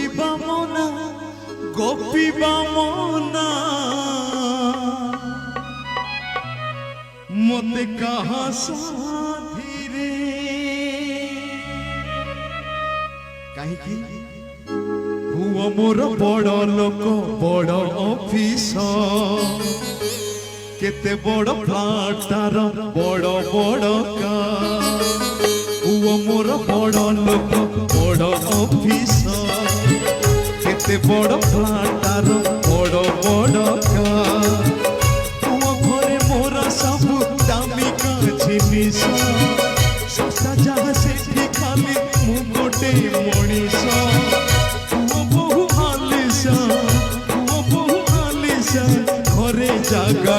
শোইবা মনা গপিবা মনা মতে কাহা সাথীরে কাহিকি পুଅ ମୋର ବଡ଼ ଲୋକ ବଡ଼ ଅଫିସର କେତେ ବଡ଼ ଫ୍ଲାଟାର ବଡ଼ ବଡ଼ ପୁଅ ମୋର ବଡ଼ ଲୋକ ବଡ଼ ଅଫିସର କେତେ ବଡ଼ ଫ୍ଲାଟାର ବଡ଼ ବଡ଼ ପୁଅ ଘରେ ମୋର ସବୁ ଦାମିକା ଜିନିଷ ଶସ୍ତା ଯାହା ସେଠି ଖାଲି ମୁଁ ଗୋଟେ ମଣିଷ ঘরে জাগা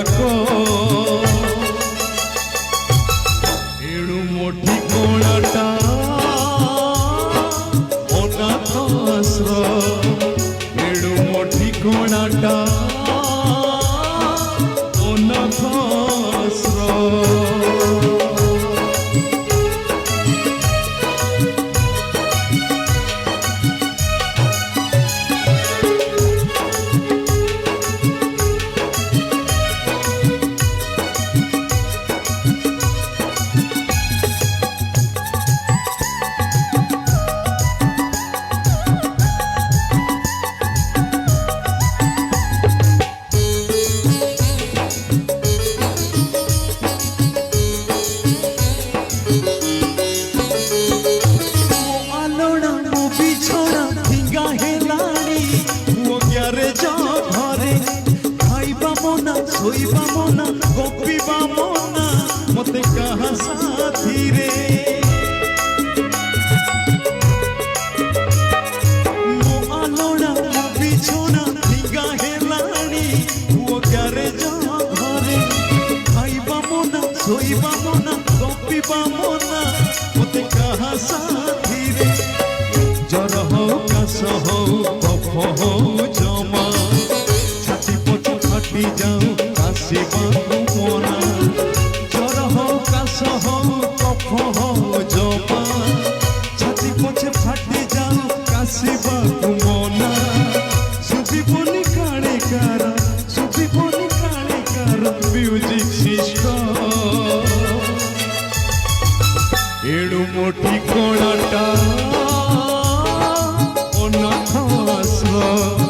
এড়ু মোটি কোণাটা অনাথ আশ্রম এড়ু মোটি কোণাটা অনাথ আশ্রম শোইবা মনা গপিবা মনা মতে কাহা সাথীরে মো আলোড়া মো বিছনা ভিগা হেলানি পুଅ গ্যারেজ ঘরে খাইবা মনা শোইবা মনা গপিবা মনা মতে কাহা সাথীরে জ্বর হও কাশ হও কফ হও জমা ছাতি পছ ফাটি যাও কাশিবাকু মনা জ্বর হও কাশ হও কফ হও জমা ছাতি পছে ফাটি যাও কাশিবাকু মনা শুধিবনি কাণে কার শুধিবনি কাণে কার মিউজিক সিস্টেম এড়ু মোটি কোণাটা অনাথ আশ্রম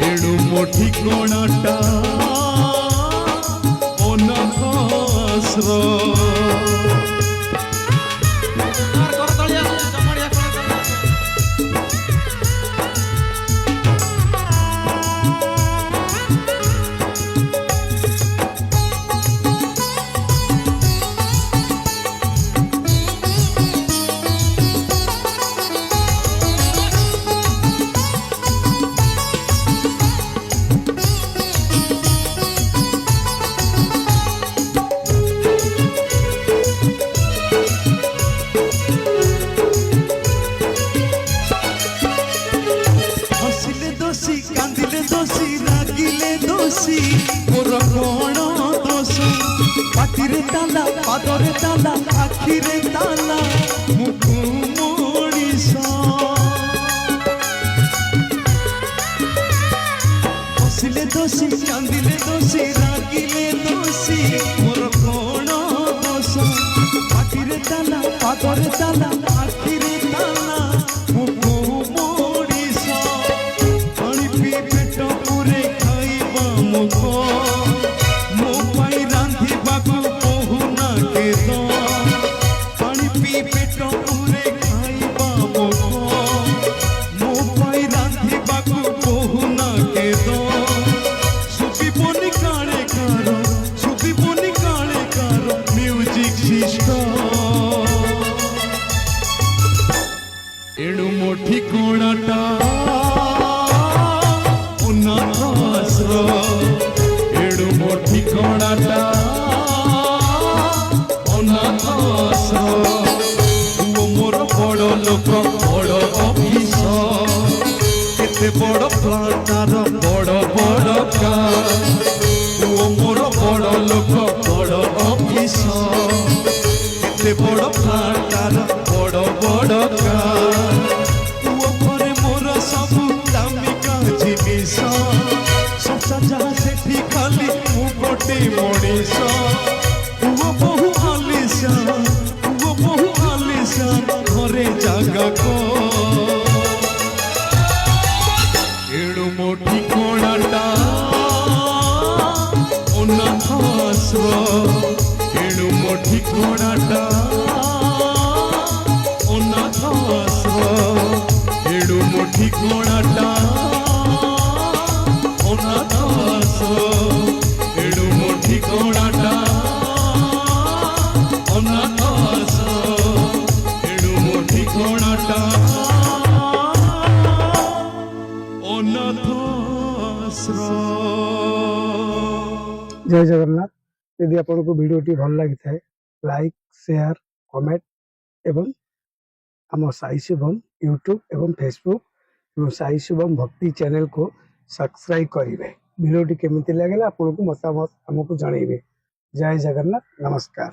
এড়ু মোটি কোণাটা অনাথ আশ্রম কান্দিলে দোষী রাগিলে দোষী মোর কোণ দোষ পাটিরে তালা পাদরে তালা আখিরে তালা মুখ মଣିষ হসিলে দোষী কান্দিলে দোষী রাগিলে দোষী মোর কোণ দোষ পাটিরে তালা পাদরে তালা আখিরে তালা মুখ ମୋ ପାଇଁ ରାନ୍ଧିବାକୁ କହୁନା କେଦ ପାଣି ପିଇ ପେଟ ପୁରେ ଖାଇବା ମୋ ପାଇଁ ରାନ୍ଧିବାକୁ କହୁନା କେଦ ଶୁଭିବନି କାଳେ କାର ଶୁଭିବନି କାଳେ କାର ମ୍ୟୁଜିକ ସିଷ୍ଟମ ଏଣୁ ମୋ ଠିକଣାଟା ଅନାଥ ଆଶ୍ରମ এড়ু মোর ঠিকଣାটা অনাথ আশ্রম পুଅ ମୋର ବଡ଼ ଲୋକ ବଡ଼ ଅଫିସର କେତେ ବଡ଼ ଫ୍ଲାଟାର ବଡ଼ ବଡ଼ ପୁଅ ମୋର ବଡ଼ ଲୋକ ବଡ଼ ଅଫିସର କେତେ ବଡ଼ ଫ୍ଲାଟାର ବଡ଼ ବଡ଼ ପୁଅ ଘରେ ମୋର ସବୁ मनीष पुओ बहु आलिशान पुओ बहु आलिशान घरे जागा को एणु मो ठिकाणाटा अनाथ आश्रम एणु मो ठिकाणाटा अनाथ आश्रम एणु मो ठिकाणाटा अनाथ आश्रम एणु मो ठिकाणाटा अनाथ आश्रम एणु मो ठिकाणाटा अनाथ आश्रम। जय जगन्नाथ। यदि आपको वीडियोटी भल लगी था लाइक शेयर कमेंट एवं आम साई शुभम यूट्यूब एवं फेसबुक एवं साई शुभम भक्ति चैनल को सब्सक्राइब करेंगे। वीडियोटी केमिति लगे आपको मतामत आमको जनइबे। जय जगन्नाथ। नमस्कार।